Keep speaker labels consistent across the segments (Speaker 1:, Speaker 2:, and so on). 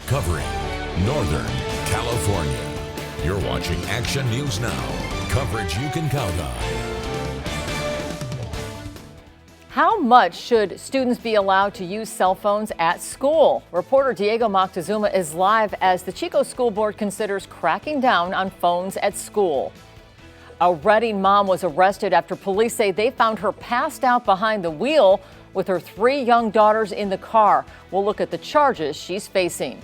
Speaker 1: covering Northern California. You're watching Action News Now, coverage you can count on.
Speaker 2: How much should students be allowed to use cell phones at school? Reporter Diego Moctezuma is live as the Chico School Board considers cracking down on phones at school. A Redding mom was arrested after police say they found her passed out behind the wheel with her 3 young daughters in the car. We'll look at the charges she's facing.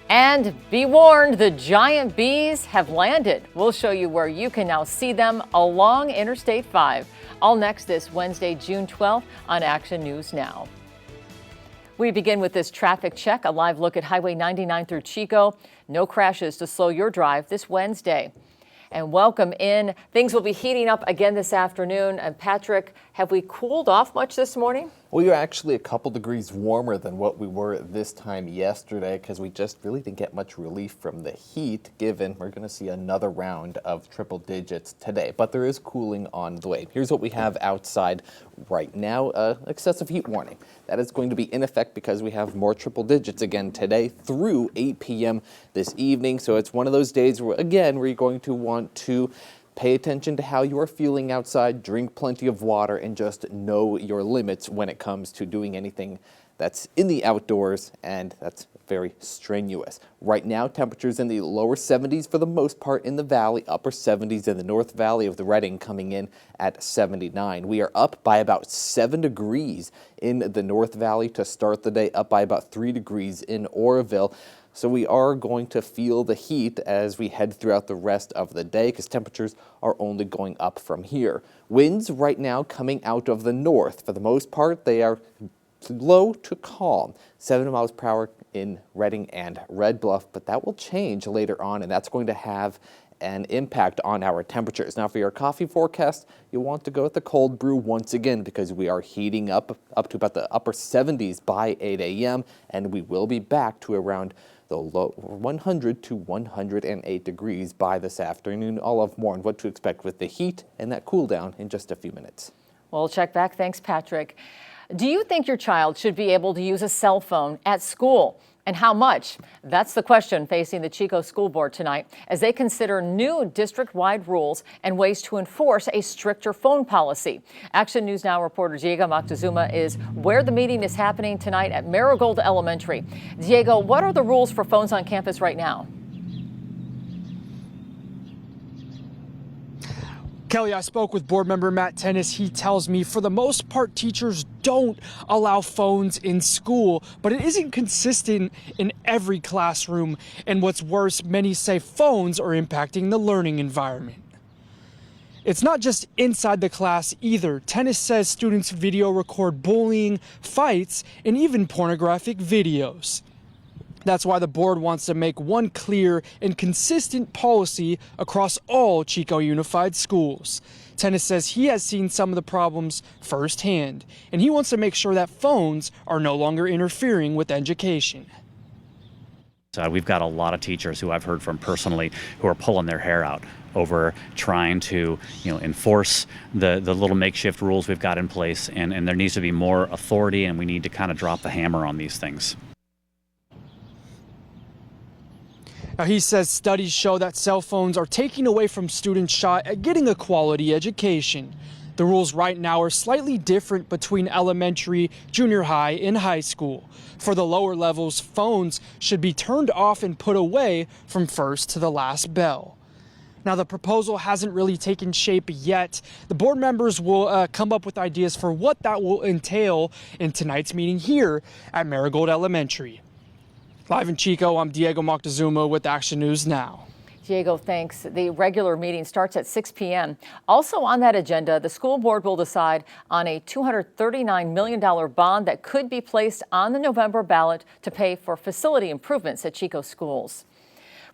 Speaker 2: And be warned, the giant bees have landed. We'll show you where you can now see them along Interstate 5. All next this Wednesday, June 12th on Action News Now. We begin with this traffic check, a live look at Highway 99 through Chico. No crashes to slow your drive this Wednesday. And welcome in. Things will be heating up again this afternoon. And Patrick, have we cooled off much this morning?
Speaker 3: Well, you're actually a couple degrees warmer than what we were at this time yesterday because we just really didn't get much relief from the heat, given we're going to see another round of triple digits today. But there is cooling on the way. Here's what we have outside right now, excessive heat warning. That is going to be in effect because we have more triple digits again today through 8 p.m. this evening. So it's one of those days where, again, where you're going to want to pay attention to how you are feeling outside, drink plenty of water, and just know your limits when it comes to doing anything that's in the outdoors, and that's very strenuous. Right now, temperatures in the lower 70s for the most part in the valley, upper 70s in the North Valley of the Redding, coming in at 79. We are up by about 7 degrees in the North Valley to start the day, up by about 3 degrees in Oroville. So we are going to feel the heat as we head throughout the rest of the day because temperatures are only going up from here. Winds right now coming out of the north. For the most part, they are low to calm, 7 miles per hour in Redding and Red Bluff, but that will change later on, and that's going to have an impact on our temperatures. Now for your coffee forecast, you'll want to go with the cold brew once again because we are heating up to about the upper 70s by 8 a.m. and we will be back to around the low 100 to 108 degrees by this afternoon. I'll have more on what to expect with the heat and that cool down in just a few minutes.
Speaker 2: We'll check back. Thanks, Patrick. Do you think your child should be able to use a cell phone at school? And how much? That's the question facing the Chico School Board tonight as they consider new district-wide rules and ways to enforce a stricter phone policy. Action News Now reporter Diego Moctezuma is where the meeting is happening tonight at Marigold Elementary. Diego, what are the rules for phones on campus right now?
Speaker 4: Kelly, I spoke with board member Matt Tennis. He tells me for the most part, teachers don't allow phones in school, but it isn't consistent in every classroom. And what's worse, many say phones are impacting the learning environment. It's not just inside the class either. Tennis says students video record bullying, fights, and even pornographic videos. That's why the board wants to make one clear and consistent policy across all Chico Unified schools. Tennis says he has seen some of the problems firsthand, and he wants to make sure that phones are no longer interfering with education.
Speaker 5: We've got a lot of teachers who I've heard from personally who are pulling their hair out over trying to enforce the little makeshift rules we've got in place, and there needs to be more authority, and we need to kind of drop the hammer on these things.
Speaker 4: Now, he says studies show that cell phones are taking away from students' shot at getting a quality education. The rules right now are slightly different between elementary, junior high, and high school. For the lower levels, phones should be turned off and put away from first to the last bell. Now, the proposal hasn't really taken shape yet. The board members will come up with ideas for what that will entail in tonight's meeting here at Marigold Elementary. Live in Chico, I'm Diego Moctezuma with Action News Now.
Speaker 2: Diego, thanks. The regular meeting starts at 6 p.m. Also on that agenda, the school board will decide on a $239 million bond that could be placed on the November ballot to pay for facility improvements at Chico schools.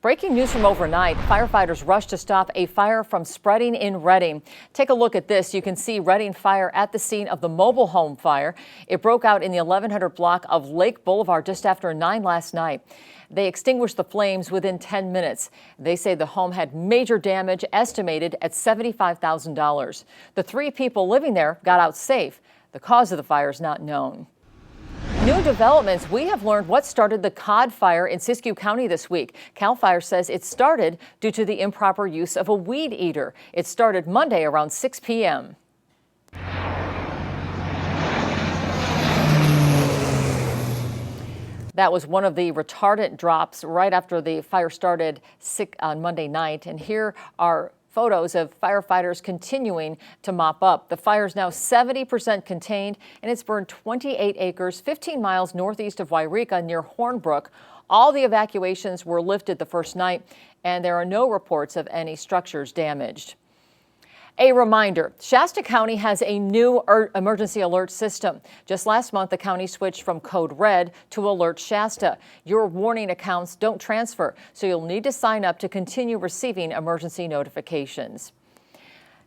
Speaker 2: Breaking news from overnight, firefighters rushed to stop a fire from spreading in Redding. Take a look at this. You can see Redding fire at the scene of the mobile home fire. It broke out in the 1100 block of Lake Boulevard just after 9 last night. They extinguished the flames within 10 minutes. They say the home had major damage estimated at $75,000. The 3 people living there got out safe. The cause of the fire is not known. New developments. We have learned what started the cod fire in Siskiyou County this week. CAL FIRE says it started due to the improper use of a weed eater. It started Monday around 6 p.m. That was one of the retardant drops right after the fire started on Monday night. And here are photos of firefighters continuing to mop up. The fire is now 70% contained, and it's burned 28 acres, 15 miles northeast of Wairika near Hornbrook. All the evacuations were lifted the first night, and there are no reports of any structures damaged. A reminder, Shasta County has a new emergency alert system. Just last month, the county switched from Code Red to Alert Shasta. Your warning accounts don't transfer, so you'll need to sign up to continue receiving emergency notifications.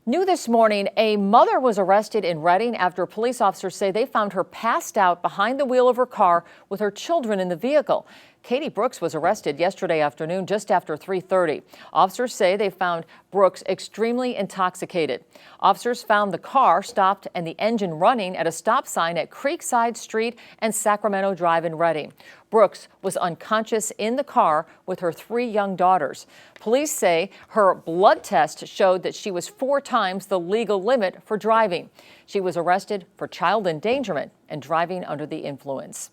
Speaker 2: New this morning, a mother was arrested in Redding after police officers say they found her passed out behind the wheel of her car with her children in the vehicle. Katie Brooks was arrested yesterday afternoon just after 3:30. Officers say they found Brooks extremely intoxicated. Officers found the car stopped and the engine running at a stop sign at Creekside Street and Sacramento Drive in Redding. Brooks was unconscious in the car with her 3 young daughters. Police say her blood test showed that she was 4 times the legal limit for driving. She was arrested for child endangerment and driving under the influence.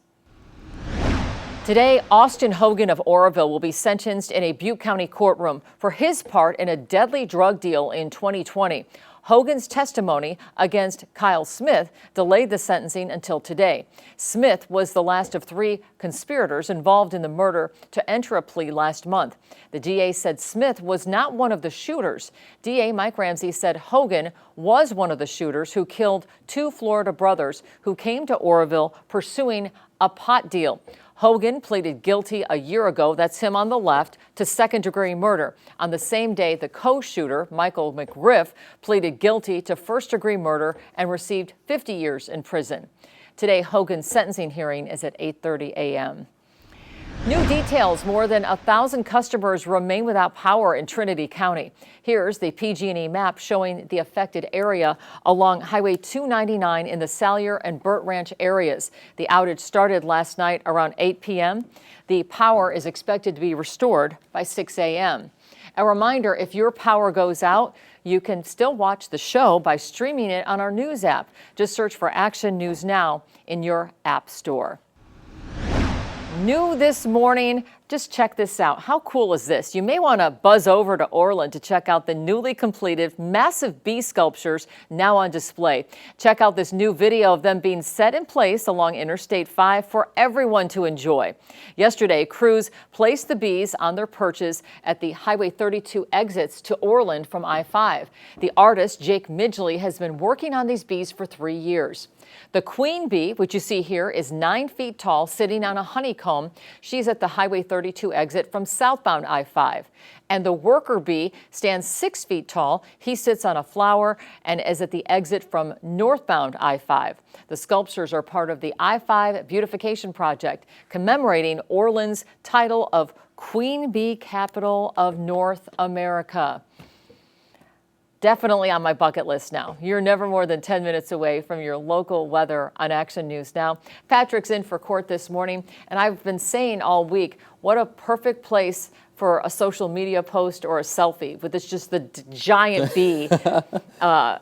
Speaker 2: Today, Austin Hogan of Oroville will be sentenced in a Butte County courtroom for his part in a deadly drug deal in 2020. Hogan's testimony against Kyle Smith delayed the sentencing until today. Smith was the last of 3 conspirators involved in the murder to enter a plea last month. The DA said Smith was not one of the shooters. DA Mike Ramsey said Hogan was one of the shooters who killed 2 Florida brothers who came to Oroville pursuing a pot deal. Hogan pleaded guilty a year ago, that's him on the left, to second-degree murder. On the same day, the co-shooter, Michael McGriff, pleaded guilty to first-degree murder and received 50 years in prison. Today, Hogan's sentencing hearing is at 8:30 a.m. New details, more than 1,000 customers remain without power in Trinity County. Here's the PG&E map showing the affected area along Highway 299 in the Salyer and Burt Ranch areas. The outage started last night around 8 p.m. The power is expected to be restored by 6 a.m. A reminder, if your power goes out, you can still watch the show by streaming it on our news app. Just search for Action News Now in your app store. New this morning, just check this out. How cool is this? You may want to buzz over to Orland to check out the newly completed massive bee sculptures now on display. Check out this new video of them being set in place along Interstate 5 for everyone to enjoy. Yesterday, crews placed the bees on their perches at the Highway 32 exits to Orland from I-5. The artist, Jake Midgley, has been working on these bees for 3 years. The queen bee, which you see here, is 9 feet tall, sitting on a honeycomb. She's at the Highway 32 exit from southbound I-5. And the worker bee stands 6 feet tall. He sits on a flower and is at the exit from northbound I-5. The sculptures are part of the I-5 beautification project, commemorating Orland's title of Queen Bee Capital of North America. Definitely on my bucket list now. You're never more than 10 minutes away from your local weather on Action News Now. Patrick's in for court this morning, and I've been saying all week, what a perfect place for a social media post or a selfie with this just the giant bee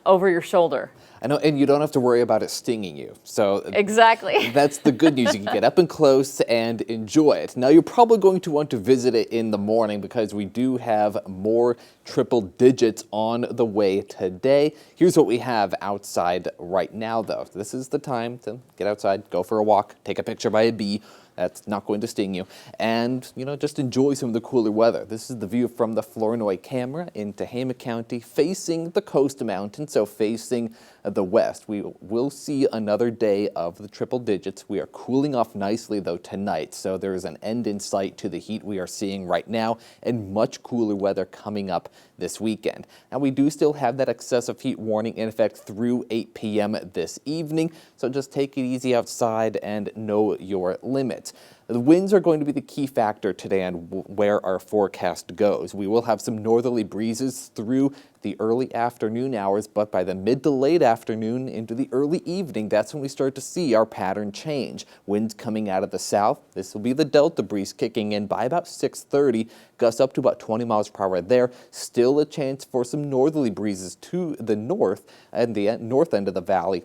Speaker 2: over your shoulder.
Speaker 3: I know, and you don't have to worry about it stinging you. So
Speaker 2: exactly.
Speaker 3: That's the good news. You can get up and close and enjoy it. Now, you're probably going to want to visit it in the morning because we do have more triple digits on the way today. Here's what we have outside right now, though. This is the time to get outside, go for a walk, take a picture by a bee. That's not going to sting you. And, just enjoy some of the cooler weather. This is the view from the Flournoy camera in Tehama County, facing the Coast Mountain, so facing the west. We will see another day of the triple digits. We are cooling off nicely, though, tonight. So there is an end in sight to the heat we are seeing right now, and much cooler weather coming up this weekend. Now, we do still have that excessive heat warning in effect through 8 p.m. this evening. So just take it easy outside and know your limits. winds. The winds are going to be the key factor today on where our forecast goes. We will have some northerly breezes through the early afternoon hours, but by the mid to late afternoon into the early evening, that's when we start to see our pattern change. Winds coming out of the south. This will be the delta breeze kicking in by about 6:30, gusts up to about 20 miles per hour there. Still a chance for some northerly breezes to the north and the north end of the valley.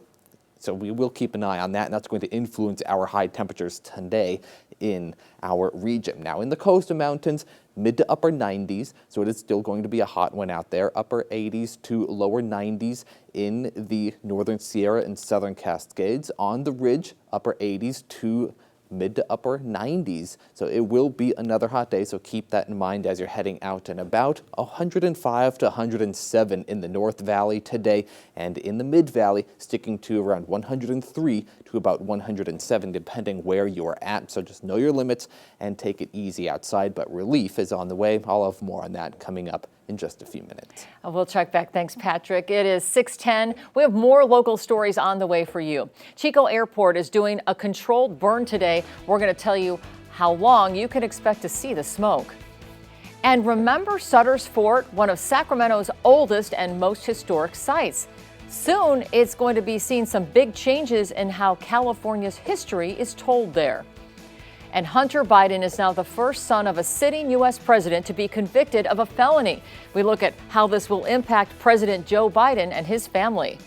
Speaker 3: So we will keep an eye on that, and that's going to influence our high temperatures today in our region. Now in the coastal mountains, mid to upper 90s, so it is still going to be a hot one out there. Upper 80s to lower 90s in the northern Sierra and southern Cascades. On the ridge, upper 80s to mid to upper 90s. So it will be another hot day, so keep that in mind as you're heading out and about. 105 to 107 in the North Valley today, and in the Mid Valley sticking to around 103 to about 107 depending where you're at. So just know your limits and take it easy outside, but relief is on the way. I'll have more on that coming up in just a few minutes.
Speaker 2: We'll check back. Thanks, Patrick. It is 6:10. We have more local stories on the way for you. Chico Airport is doing a controlled burn today. We're going to tell you how long you can expect to see the smoke. And remember Sutter's Fort, one of Sacramento's oldest and most historic sites. Soon, it's going to be seeing some big changes in how California's history is told there. And Hunter Biden is now the first son of a sitting U.S. president to be convicted of a felony. We look at how this will impact President Joe Biden and his family.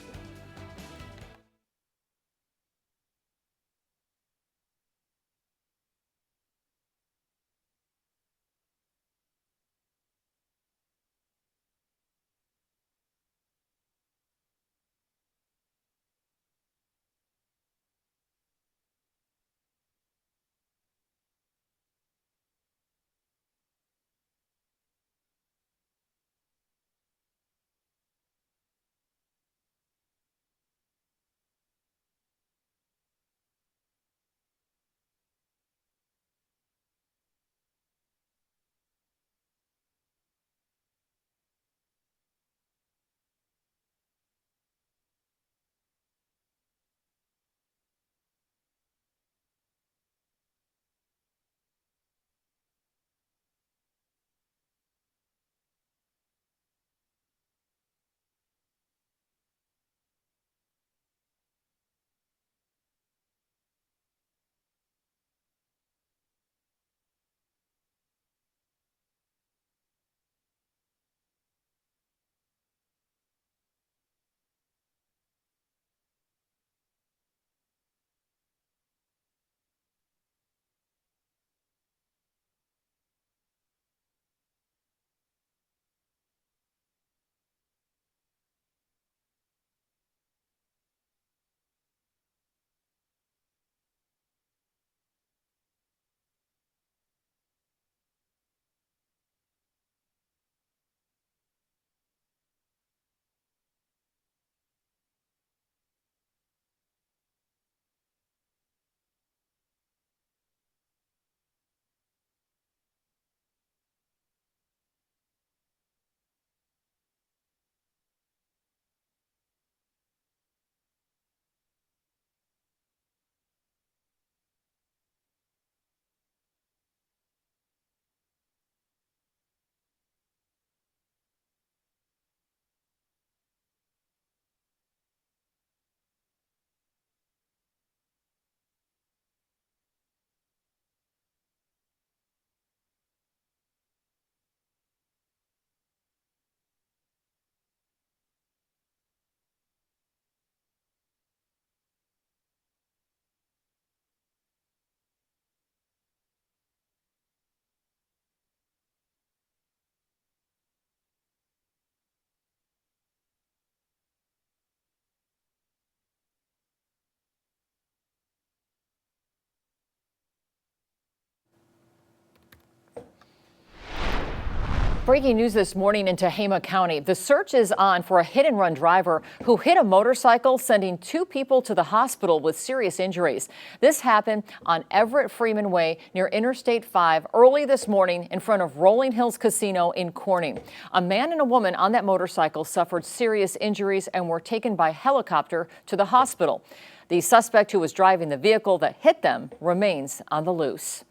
Speaker 2: Breaking news this morning in Tehama County. The search is on for a hit-and-run driver who hit a motorcycle, sending 2 people to the hospital with serious injuries. This happened on Everett Freeman Way near Interstate 5 early this morning in front of Rolling Hills Casino in Corning. A man and a woman on that motorcycle suffered serious injuries and were taken by helicopter to the hospital. The suspect who was driving the vehicle that hit them remains on the loose.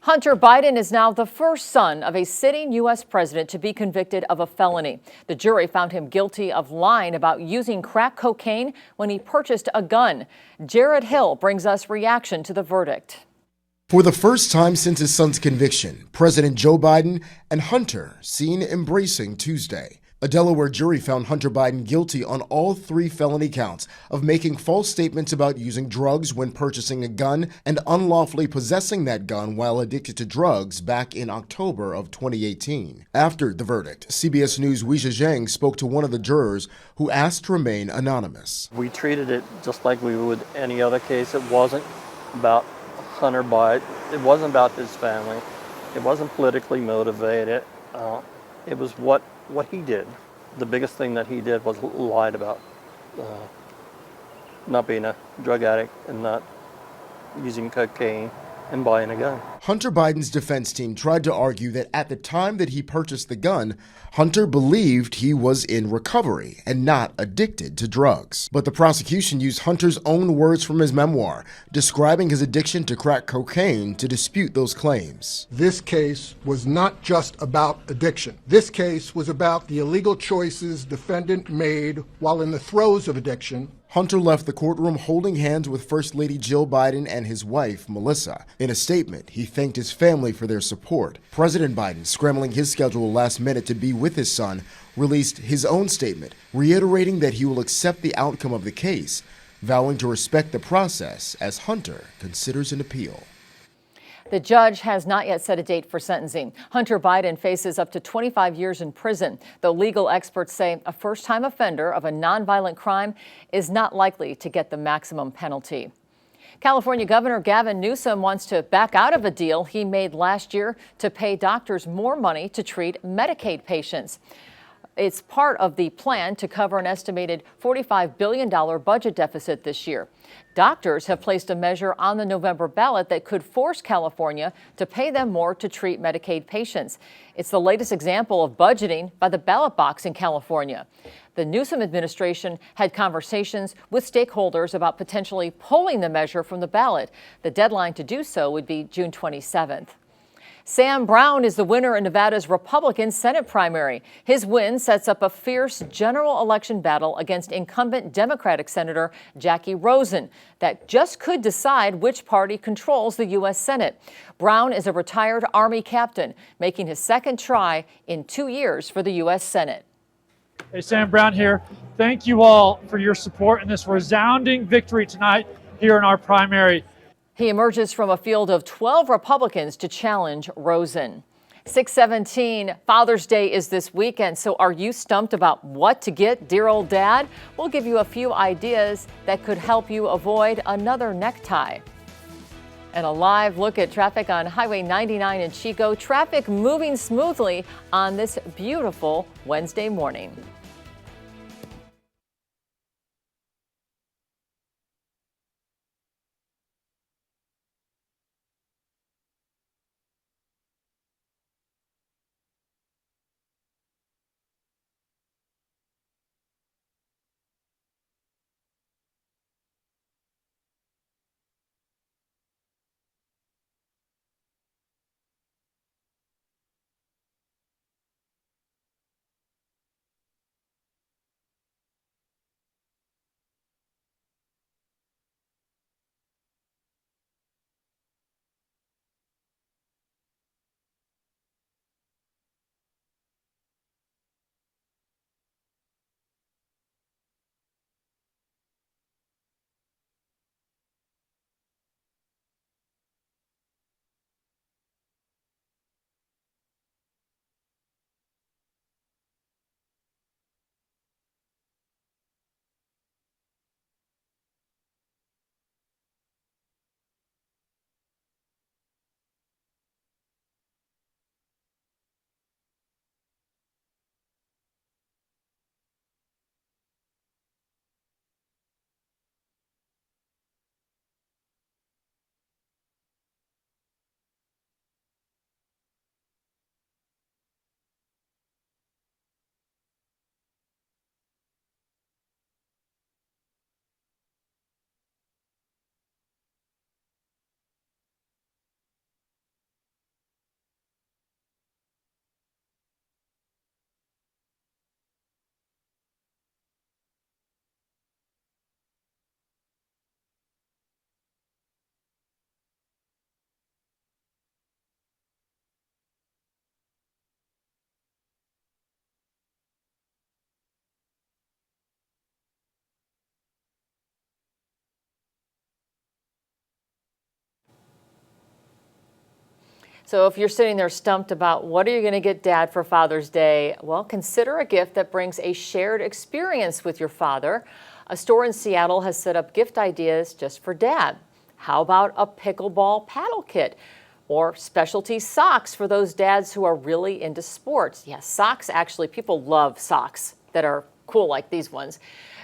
Speaker 2: Hunter Biden is now the first son of a sitting U.S. president to be convicted of a felony. The jury found him guilty of lying about using crack cocaine when he purchased a gun. Jared Hill brings us reaction to the verdict.
Speaker 6: For the first time since his son's conviction, President Joe Biden and Hunter seen embracing Tuesday. A Delaware jury found Hunter Biden guilty on all 3 felony counts of making false statements about using drugs when purchasing a gun and unlawfully possessing that gun while addicted to drugs back in October of 2018. After the verdict, CBS News' Weijia Zhang spoke to one of the jurors who asked to remain anonymous.
Speaker 7: We treated it just like we would any other case. It wasn't about Hunter Biden. It wasn't about his family. It wasn't politically motivated. It was what he did. The biggest thing that he did was lied about not being a drug addict and not using cocaine and buying a gun.
Speaker 6: Hunter Biden's defense team tried to argue that at the time that he purchased the gun, Hunter believed he was in recovery and not addicted to drugs. But the prosecution used Hunter's own words from his memoir, describing his addiction to crack cocaine, to dispute those claims.
Speaker 8: This case was not just about addiction. This case was about the illegal choices defendant made while in the throes of addiction.
Speaker 6: Hunter left the courtroom holding hands with First Lady Jill Biden and his wife, Melissa. In a statement, he thanked his family for their support. President Biden, scrambling his schedule last minute to be with his son, released his own statement, reiterating that he will accept the outcome of the case, vowing to respect the process as Hunter considers an appeal.
Speaker 2: The judge has not yet set a date for sentencing. Hunter Biden faces up to 25 years in prison, though legal experts say a first-time offender of a nonviolent crime is not likely to get the maximum penalty. California Governor Gavin Newsom wants to back out of a deal he made last year to pay doctors more money to treat Medicaid patients. It's part of the plan to cover an estimated $45 billion budget deficit this year. Doctors have placed a measure on the November ballot that could force California to pay them more to treat Medicaid patients. It's the latest example of budgeting by the ballot box in California. The Newsom administration had conversations with stakeholders about potentially pulling the measure from the ballot. The deadline to do so would be June 27th. Sam Brown is the winner in Nevada's Republican Senate primary. His win sets up a fierce general election battle against incumbent Democratic Senator Jackie Rosen that just could decide which party controls the U.S. Senate. Brown is a retired Army captain, making his second try in 2 years for the U.S. Senate.
Speaker 9: Hey, Sam Brown here. Thank you all for your support in this resounding victory tonight here in our primary.
Speaker 2: He emerges from a field of 12 Republicans to challenge Rosen. 6/17, Father's Day is this weekend, so are you stumped about what to get dear old dad? We'll give you a few ideas that could help you avoid another necktie. And a live look at traffic on Highway 99 in Chico. Traffic moving smoothly on this beautiful Wednesday morning. So if you're sitting there stumped about what are you going to get Dad for Father's Day, well, consider a gift that brings a shared experience with your father. A store in Seattle has set up gift ideas just for Dad. How about a pickleball paddle kit? Or specialty socks for those dads who are really into sports. Yes, socks, actually, people love socks that are cool like these ones.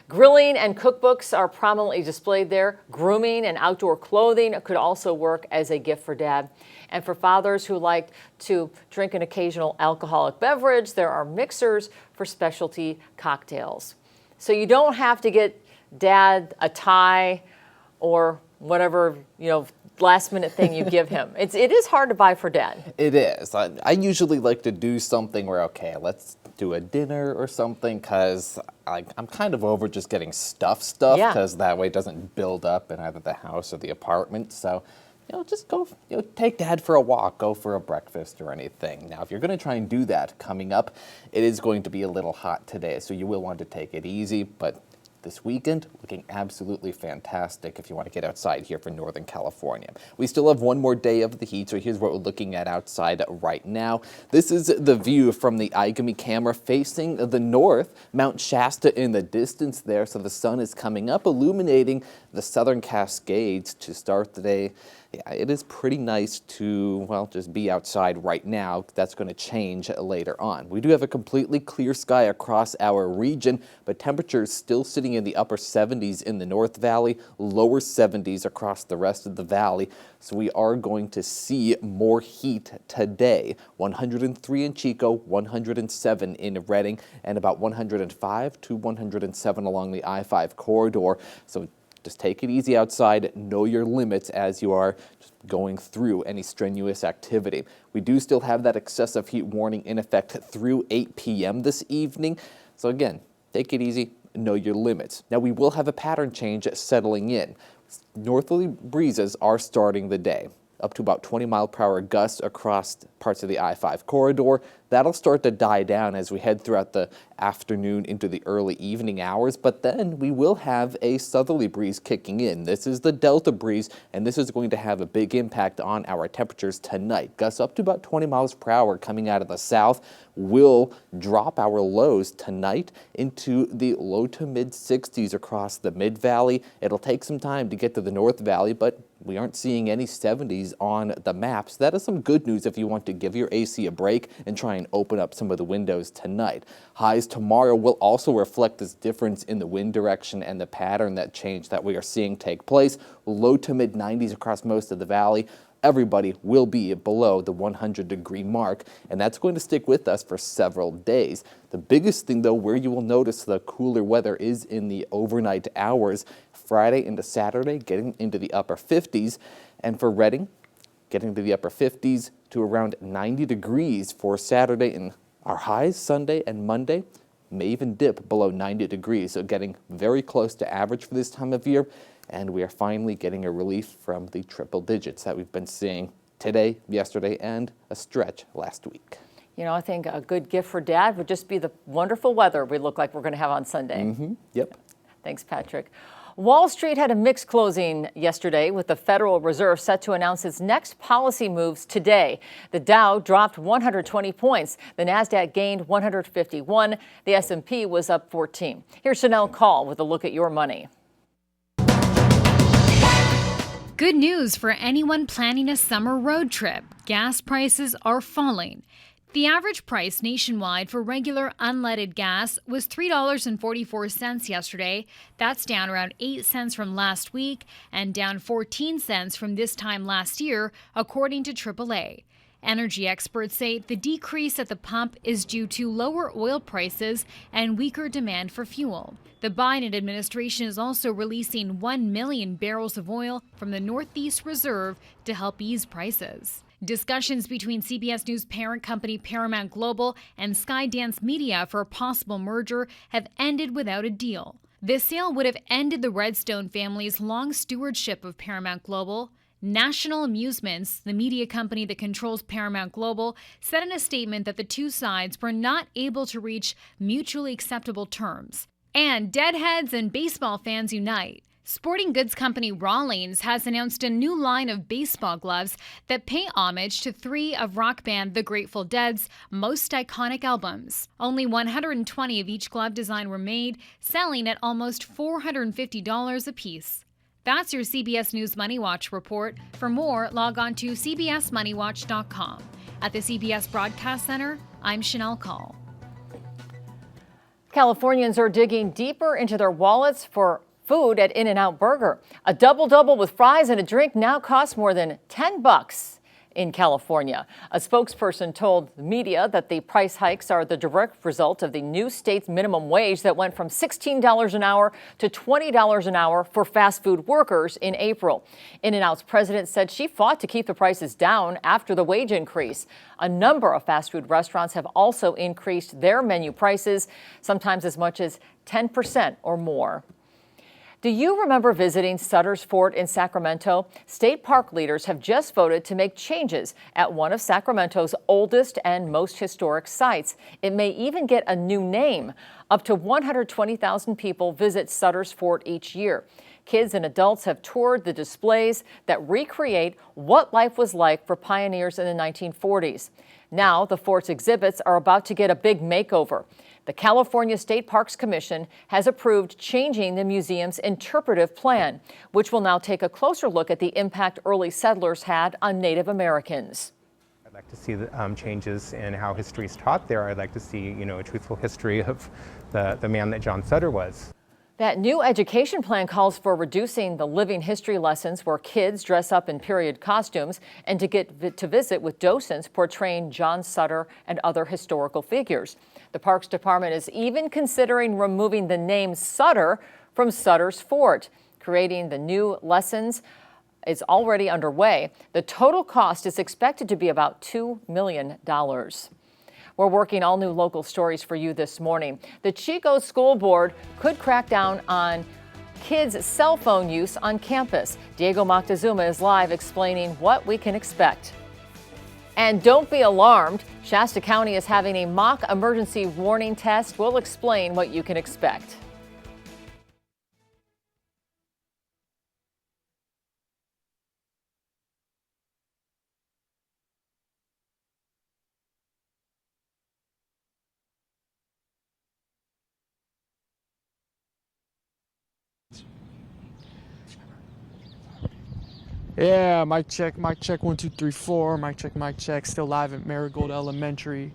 Speaker 2: Grilling and cookbooks are prominently displayed there. Grooming and outdoor clothing could also work as a gift for Dad. And for fathers who like to drink an occasional alcoholic beverage, there are mixers for specialty cocktails. So you don't have to get Dad a tie or whatever, last minute thing you give him. It is hard to buy for Dad.
Speaker 3: It is. I usually like to do something where, okay, let's do a dinner or something, because I'm kind of over just getting stuff, because that way it doesn't build up in either the house or the apartment. So, just go, take Dad for a walk, go for a breakfast or anything. Now, if you're going to try and do that coming up, it is going to be a little hot today, so you will want to take it easy, but this weekend, looking absolutely fantastic if you want to get outside here for Northern California. We still have one more day of the heat, so here's what we're looking at outside right now. This is the view from the iGammy camera facing the north, Mount Shasta in the distance there, so the sun is coming up, illuminating the Southern Cascades to start the day. Yeah, it is pretty nice to, just be outside right now. That's going to change later on. We do have a completely clear sky across our region, but temperatures still sitting in the upper 70s in the North Valley, lower 70s across the rest of the valley. So we are going to see more heat today. 103 in Chico, 107 in Redding, and about 105 to 107 along the I-5 corridor. So just take it easy outside, know your limits as you are just going through any strenuous activity. We do still have that excessive heat warning in effect through 8 p.m. this evening. So again, take it easy, know your limits. Now we will have a pattern change settling in. Northerly breezes are starting the day, up to about 20-mile-per-hour gusts across parts of the I-5 corridor. That'll start to die down as we head throughout the afternoon into the early evening hours, but then we will have a southerly breeze kicking in. This is the Delta breeze, and this is going to have a big impact on our temperatures tonight. Gusts up to about 20 miles per hour coming out of the south will drop our lows tonight into the low to mid 60s across the mid-valley. It'll take some time to get to the North Valley, but we aren't seeing any 70s on the maps. That is some good news if you want to give your AC a break and try and open up some of the windows tonight. Highs tomorrow will also reflect this difference in the wind direction and the pattern, that change that we are seeing take place. Low to mid 90s across most of the valley. Everybody will be below the 100-degree mark, and that's going to stick with us for several days. The biggest thing, though, where you will notice the cooler weather is in the overnight hours. Friday into Saturday, getting into the upper 50s, and for Redding, getting to the upper 50s to around 90 degrees for Saturday, and our highs Sunday and Monday may even dip below 90 degrees, so getting very close to average for this time of year. And we are finally getting a relief from the triple digits that we've been seeing today, yesterday, and a stretch last week.
Speaker 2: I think a good gift for Dad would just be the wonderful weather we look like we're going to have on Sunday.
Speaker 3: Yep.
Speaker 2: Thanks, Patrick. Wall Street had a mixed closing yesterday, with the Federal Reserve set to announce its next policy moves today. The Dow dropped 120 points. The Nasdaq gained 151. The S&P was up 14. Here's Chanel Call with a look at your money.
Speaker 10: Good news for anyone planning a summer road trip. Gas prices are falling. The average price nationwide for regular unleaded gas was $3.44 yesterday. That's down around 8 cents from last week and down 14 cents from this time last year, according to AAA. Energy experts say the decrease at the pump is due to lower oil prices and weaker demand for fuel. The Biden administration is also releasing 1 million barrels of oil from the Northeast Reserve to help ease prices. Discussions between CBS News parent company Paramount Global and Skydance Media for a possible merger have ended without a deal. This sale would have ended the Redstone family's long stewardship of Paramount Global. National Amusements, the media company that controls Paramount Global, said in a statement that the two sides were not able to reach mutually acceptable terms. And deadheads and baseball fans unite. Sporting goods company Rawlings has announced a new line of baseball gloves that pay homage to 3 of rock band The Grateful Dead's most iconic albums. Only 120 of each glove design were made, selling at almost $450 a piece. That's your CBS News Money Watch report. For more, log on to cbsmoneywatch.com. At the CBS Broadcast Center, I'm Chanel Call.
Speaker 2: Californians are digging deeper into their wallets for food at In-N-Out Burger. A double-double with fries and a drink now costs more than $10 in California. A spokesperson told the media that the price hikes are the direct result of the new state's minimum wage that went from $16 an hour to $20 an hour for fast food workers in April. In-N-Out's president said she fought to keep the prices down after the wage increase. A number of fast food restaurants have also increased their menu prices, sometimes as much as 10% or more. Do you remember visiting Sutter's Fort in Sacramento? State park leaders have just voted to make changes at one of Sacramento's oldest and most historic sites. It may even get a new name. Up to 120,000 people visit Sutter's Fort each year. Kids and adults have toured the displays that recreate what life was like for pioneers in the 1940s. Now, the fort's exhibits are about to get a big makeover. The California State Parks Commission has approved changing the museum's interpretive plan, which will now take a closer look at the impact early settlers had on Native Americans.
Speaker 11: I'd like to see the changes in how history is taught there. I'd like to see, a truthful history of the man that John Sutter was.
Speaker 2: That new education plan calls for reducing the living history lessons where kids dress up in period costumes and to get to visit with docents portraying John Sutter and other historical figures. The Parks Department is even considering removing the name Sutter from Sutter's Fort. Creating the new lessons is already underway. The total cost is expected to be about $2 million. We're working all new local stories for you this morning. The Chico School Board could crack down on kids' cell phone use on campus. Diego Moctezuma is live explaining what we can expect. And don't be alarmed. Shasta County is having a mock emergency warning test. We'll explain what you can expect.
Speaker 4: Yeah, mic check, 1, 2, 3, 4. Mic check, still live at Marigold Elementary.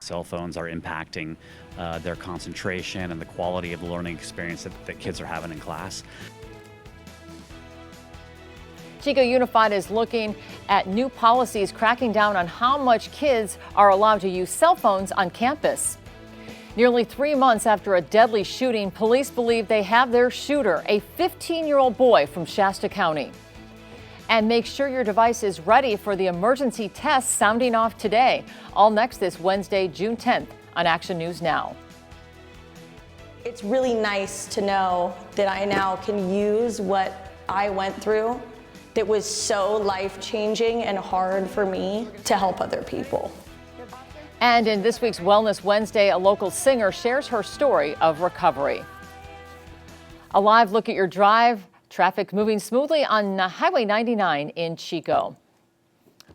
Speaker 5: Cell phones are impacting their concentration and the quality of the learning experience that kids are having in class.
Speaker 2: Chico Unified is looking at new policies cracking down on how much kids are allowed to use cell phones on campus. Nearly 3 months after a deadly shooting, police believe they have their shooter, a 15-year-old boy from Shasta County. And make sure your device is ready for the emergency test sounding off today. All next this Wednesday, June 10th on Action News Now.
Speaker 12: It's really nice to know that I now can use what I went through that was so life-changing and hard for me to help other people.
Speaker 2: And in this week's Wellness Wednesday, a local singer shares her story of recovery. A live look at your drive. Traffic moving smoothly on Highway 99 in Chico.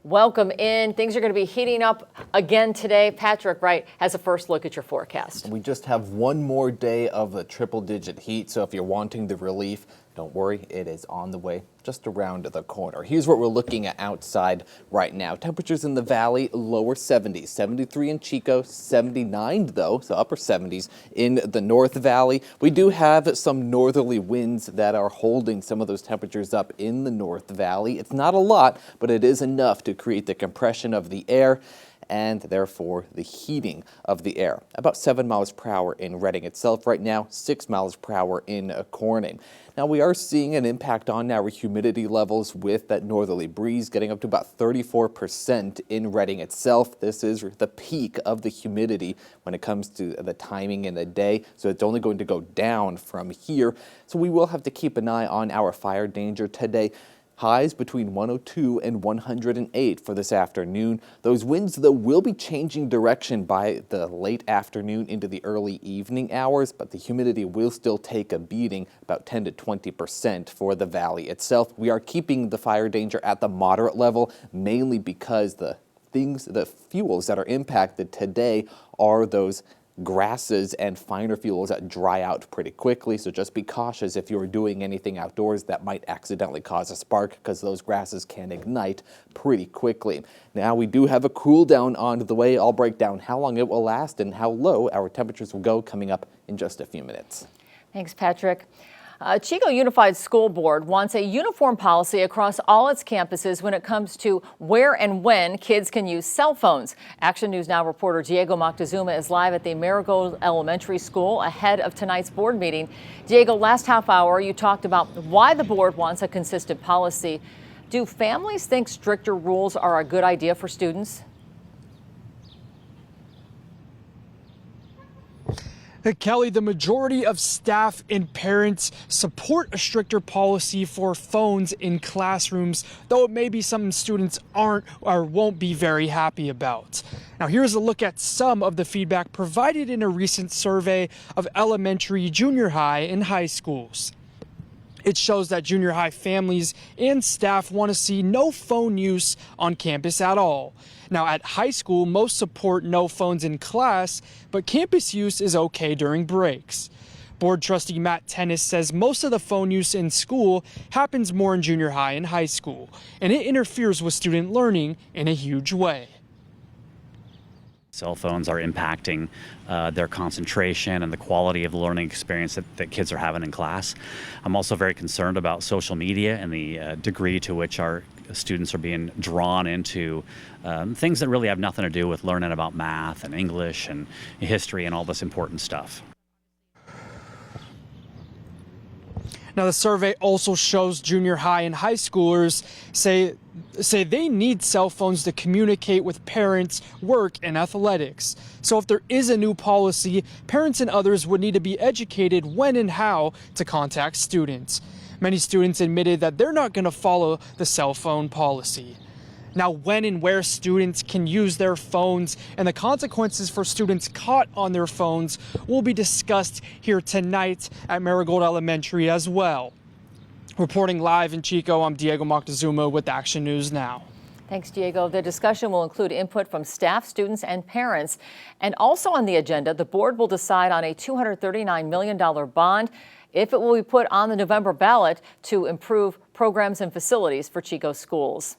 Speaker 2: Welcome in. Things are going to be heating up again today. Patrick Wright has a first look at your forecast.
Speaker 3: We just have one more day of the triple-digit heat, so if you're wanting the relief, don't worry, it is on the way just around the corner. Here's what we're looking at outside right now. Temperatures in the valley, lower 70s, 73 in Chico, 79 though, so upper 70s in the North Valley. We do have some northerly winds that are holding some of those temperatures up in the North Valley. It's not a lot, but it is enough to create the compression of the air and therefore the heating of the air. About 7 miles per hour in Redding itself right now, 6 miles per hour in Corning. Now we are seeing an impact on our humidity levels with that northerly breeze getting up to about 34% in Redding itself. This is the peak of the humidity when it comes to the timing in the day, so it's only going to go down from here. So we will have to keep an eye on our fire danger today. Highs between 102 and 108 for this afternoon. Those winds, though, will be changing direction by the late afternoon into the early evening hours, but the humidity will still take a beating, about 10 to 20% for the valley itself. We are keeping the fire danger at the moderate level, mainly because the fuels that are impacted today are those grasses and finer fuels that dry out pretty quickly, so just be cautious if you're doing anything outdoors that might accidentally cause a spark, because those grasses can ignite pretty quickly. Now we do have a cool down on the way. I'll break down how long it will last and how low our temperatures will go coming up in just a few minutes.
Speaker 2: Thanks, Patrick. Chico Unified School Board wants a uniform policy across all its campuses when it comes to where and when kids can use cell phones. Action News Now reporter Diego Moctezuma is live at the Marigold Elementary School ahead of tonight's board meeting. Diego, last half hour you talked about why the board wants a consistent policy. Do families think stricter rules are a good idea for students?
Speaker 4: Kelly, the majority of staff and parents support a stricter policy for phones in classrooms, though it may be something students aren't or won't be very happy about. Now, here's a look at some of the feedback provided in a recent survey of elementary, junior high, and high schools. It shows that junior high families and staff want to see no phone use on campus at all. Now, at high school, most support no phones in class, but campus use is okay during breaks. Board trustee Matt Tennis says most of the phone use in school happens more in junior high and high school, and it interferes with student learning in a huge way.
Speaker 5: Cell phones are impacting their concentration and the quality of the learning experience that kids are having in class. I'm also very concerned about social media and the degree to which our students are being drawn into things that really have nothing to do with learning about math and English and history and all this important stuff.
Speaker 4: Now, the survey also shows junior high and high schoolers say they need cell phones to communicate with parents, work, and athletics. So if there is a new policy, parents and others would need to be educated when and how to contact students. Many students admitted that they're not going to follow the cell phone policy. Now, when and where students can use their phones and the consequences for students caught on their phones will be discussed here tonight at Marigold Elementary as well. Reporting live in Chico, I'm Diego Moctezuma with Action News Now.
Speaker 2: Thanks, Diego. The discussion will include input from staff, students, and parents. And also on the agenda, the board will decide on a $239 million bond if it will be put on the November ballot to improve programs and facilities for Chico schools.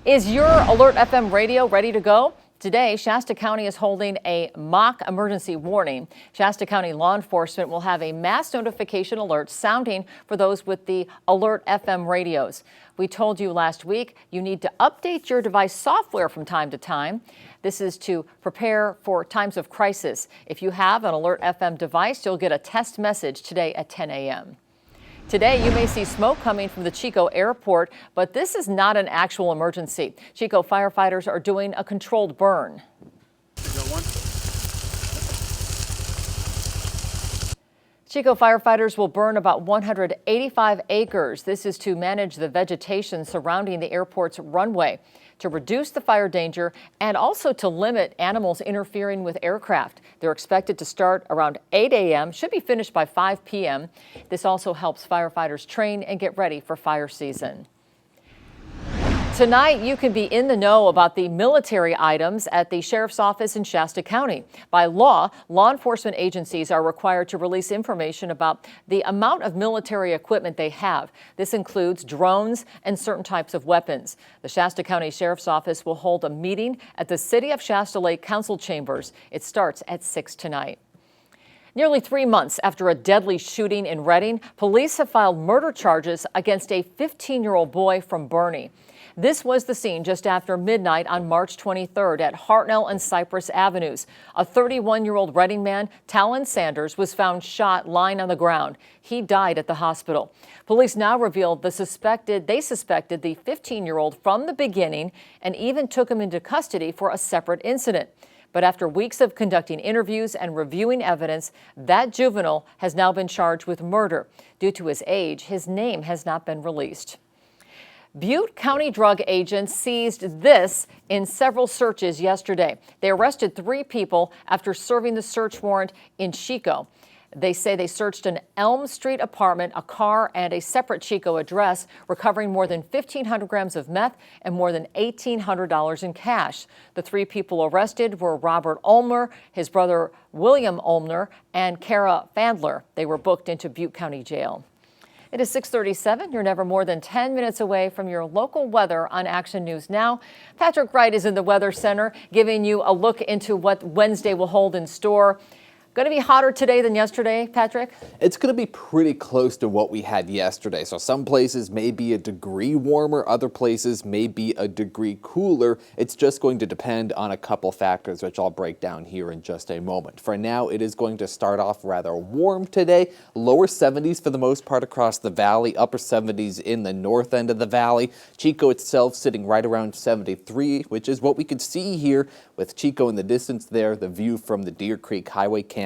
Speaker 2: Is your Alert FM radio ready to go? Today, Shasta County is holding a mock emergency warning. Shasta County law enforcement will have a mass notification alert sounding for those with the Alert FM radios. We told you last week you need to update your device software from time to time. This is to prepare for times of crisis. If you have an Alert FM device, you'll get a test message today at 10 a.m. Today, you may see smoke coming from the Chico airport, but this is not an actual emergency. Chico firefighters are doing a controlled burn. Chico firefighters will burn about 185 acres. This is to manage the vegetation surrounding the airport's runway, to reduce the fire danger and also to limit animals interfering with aircraft. They're expected to start around 8 a.m., should be finished by 5 p.m. This also helps firefighters train and get ready for fire season. Tonight, you can be in the know about the military items at the Sheriff's Office in Shasta County. By law enforcement agencies are required to release information about the amount of military equipment they have. This includes drones and certain types of weapons. The Shasta County Sheriff's Office will hold a meeting at the City of Shasta Lake Council Chambers. It starts at 6 tonight. Nearly 3 months after a deadly shooting in Redding, police have filed murder charges against a 15-year-old boy from Boerne. This was the scene just after midnight on March 23rd at Hartnell and Cypress Avenues. A 31-year-old Redding man, Talon Sanders, was found shot lying on the ground. He died at the hospital. Police now revealed they suspected the 15-year-old from the beginning and even took him into custody for a separate incident. But after weeks of conducting interviews and reviewing evidence, that juvenile has now been charged with murder. Due to his age, his name has not been released. Butte County drug agents seized this in several searches yesterday. They arrested 3 people after serving the search warrant in Chico. They say they searched an Elm Street apartment, a car, and a separate Chico address, recovering more than 1,500 grams of meth and more than $1,800 in cash. The 3 people arrested were Robert Ulmer, his brother William Ulmer, and Kara Fandler. They were booked into Butte County Jail. It is 6:37. You're never more than 10 minutes away from your local weather on Action News Now. Patrick Wright is in the Weather Center giving you a look into what Wednesday will hold in store. Going to be hotter today than yesterday, Patrick?
Speaker 3: It's going to be pretty close to what we had yesterday. So some places may be a degree warmer, other places may be a degree cooler. It's just going to depend on a couple factors, which I'll break down here in just a moment. For now, it is going to start off rather warm today. Lower 70s for the most part across the valley, upper 70s in the north end of the valley. Chico itself sitting right around 73, which is what we could see here with Chico in the distance there, the view from the Deer Creek Highway camera.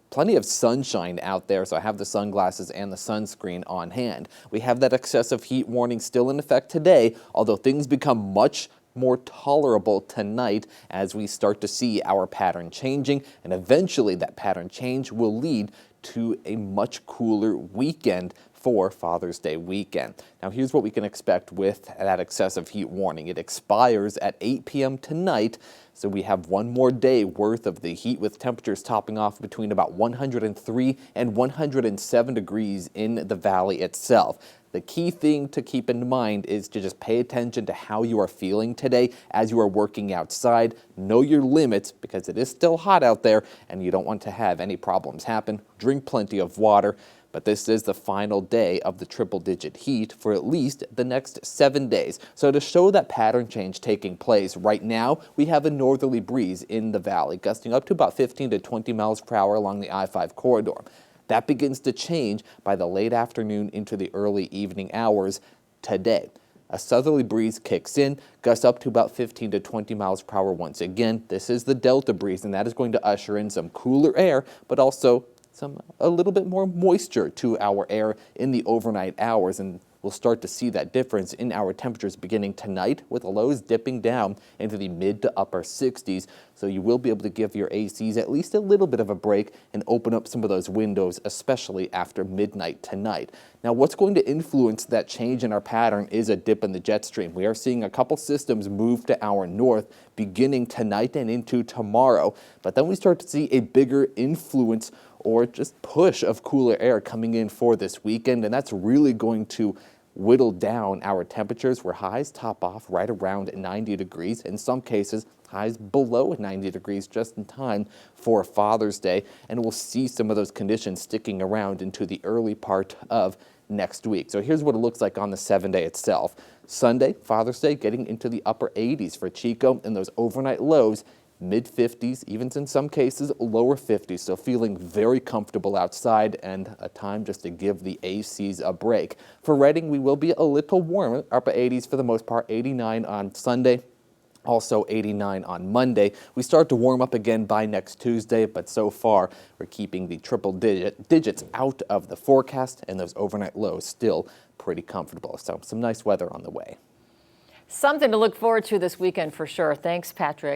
Speaker 3: Plenty of sunshine out there, so I have the sunglasses and the sunscreen on hand. We have that excessive heat warning still in effect today, although things become much more tolerable tonight as we start to see our pattern changing, and eventually that pattern change will lead to a much cooler weekend for Father's Day weekend. Now here's what we can expect with that excessive heat warning. It expires at 8 p.m. tonight, so we have one more day worth of the heat with temperatures topping off between about 103 and 107 degrees in the valley itself. The key thing to keep in mind is to just pay attention to how you are feeling today as you are working outside. Know your limits because it is still hot out there and you don't want to have any problems happen. Drink plenty of water. But this is the final day of the triple-digit heat for at least the next 7 days. So to show that pattern change taking place, right now we have a northerly breeze in the valley, gusting up to about 15 to 20 miles per hour along the I-5 corridor. That begins to change by the late afternoon into the early evening hours today. A southerly breeze kicks in, gusts up to about 15 to 20 miles per hour once again. This is the Delta breeze, and that is going to usher in some cooler air, but also a little bit more moisture to our air in the overnight hours, and we'll start to see that difference in our temperatures beginning tonight, with the lows dipping down into the mid to upper 60s. So you will be able to give your ACs at least a little bit of a break and open up some of those windows, especially after midnight tonight. Now, what's going to influence that change in our pattern is a dip in the jet stream. We are seeing a couple systems move to our north beginning tonight and into tomorrow, but then we start to see a bigger influence or just push of cooler air coming in for this weekend, and that's really going to whittled down our temperatures where highs top off right around 90 degrees. In some cases, highs below 90 degrees just in time for Father's Day. And we'll see some of those conditions sticking around into the early part of next week. So here's what it looks like on the 7-day itself. Sunday, Father's Day, getting into the upper 80s for Chico, and those overnight lows mid-50s, even in some cases lower 50s. So feeling very comfortable outside, and a time just to give the ACs a break. For Redding, we will be a little warmer, upper 80s for the most part, 89 on Sunday. Also 89 on Monday. We start to warm up again by next Tuesday, but so far we're keeping the triple digits out of the forecast, and those overnight lows still pretty comfortable. So some nice weather on the way.
Speaker 2: Something to look forward to this weekend for sure. Thanks, Patrick.